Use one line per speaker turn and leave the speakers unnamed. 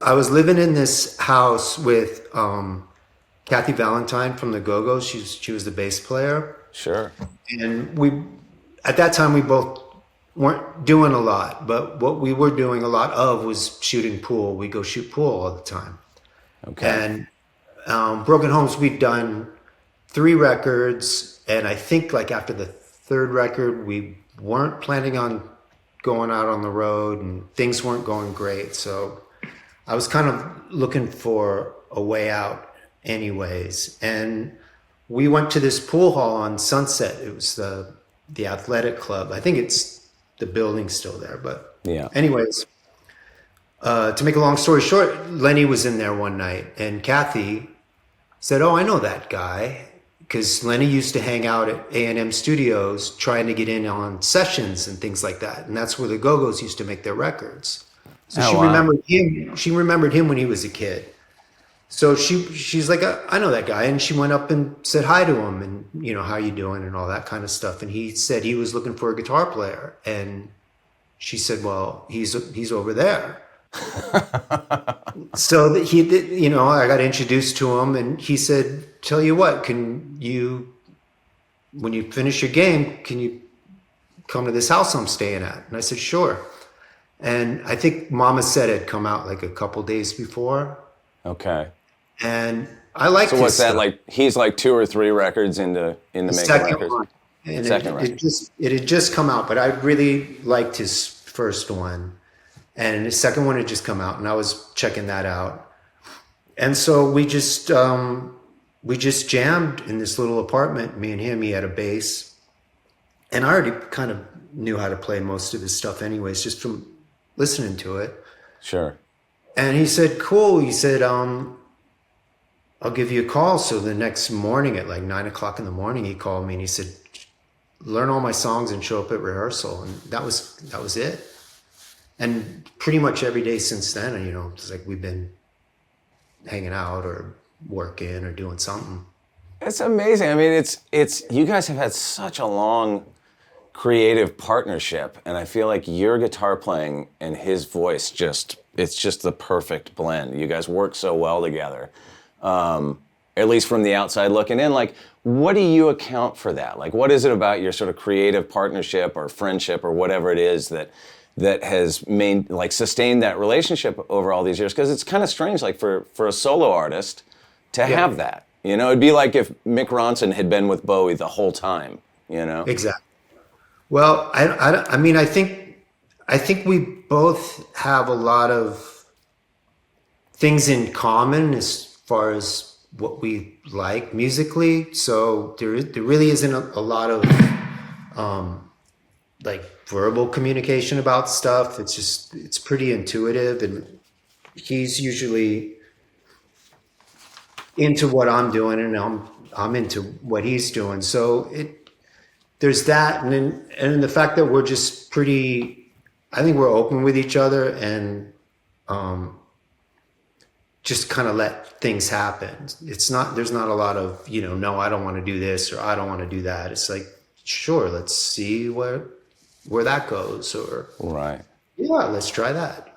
I was living in this house with Kathy Valentine from the Go-Go's. She was the bass player,
Sure.
and at that time we both weren't doing a lot, but what we were doing a lot of was shooting pool. We go shoot pool all the time,
Okay.
and Broken Homes, we'd done 3 records, and I think like after the third record, we weren't planning on going out on the road, and things weren't going great. So I was kind of looking for a way out, anyways. And we went to this pool hall on Sunset. It was the athletic club. I think it's the building's still there, but
Yeah.
anyways. To make a long story short, Lenny was in there one night, and Kathy said, "Oh, I know that guy," because Lenny used to hang out at A&M Studios trying to get in on sessions and things like that, and that's where the Go-Go's used to make their records. So
Oh,
she
wow.
remembered him. She remembered him when he was a kid. So she's like, "I know that guy," and she went up and said hi to him, and how you doing and all that kind of stuff. And he said he was looking for a guitar player, and she said, "Well, he's over there." So that he did, I got introduced to him, and he said, "Tell you what, when you finish your game, can you come to this house I'm staying at?" And I said, "Sure." And I think Mama Said had come out like a couple days before,
Okay.
and I liked
So
his
what's that
stuff.
like? He's like 2 or 3 records into
The
making
second
records.
one, and
Second record.
it had just come out, but I really liked his first one, and his second one had just come out, and I was checking that out. And so we just jammed in this little apartment. Me and him. He had a bass, and I already kind of knew how to play most of his stuff, anyways, just from listening to it.
Sure.
And he said, "Cool." He said, "I'll give you a call." So the next morning at like 9 o'clock in the morning, he called me and he said, "Learn all my songs and show up at rehearsal." And that was it. And pretty much every day since then, it's like we've been hanging out or working or doing something.
It's amazing. I mean, it's you guys have had such a long creative partnership, and I feel like your guitar playing and his voice it's just the perfect blend. You guys work so well together. At least from the outside looking in, like, what do you account for that? Like, what is it about your sort of creative partnership or friendship or whatever it is that has sustained that relationship over all these years? Because it's kind of strange, like for a solo artist to
Yeah,
have that. It'd be like if Mick Ronson had been with Bowie the whole time.
exactly. Well, I mean, I think we both have a lot of things in common as far as what we like musically. So there really isn't a lot of like verbal communication about stuff. It's pretty intuitive, and he's usually into what I'm doing, and I'm into what he's doing. So there's that, and the fact that we're just I think we're open with each other, and just kind of let things happen. There's not a lot of, no, I don't want to do this or I don't want to do that. It's like, sure, let's see where that goes, or
Right.
yeah, let's try that.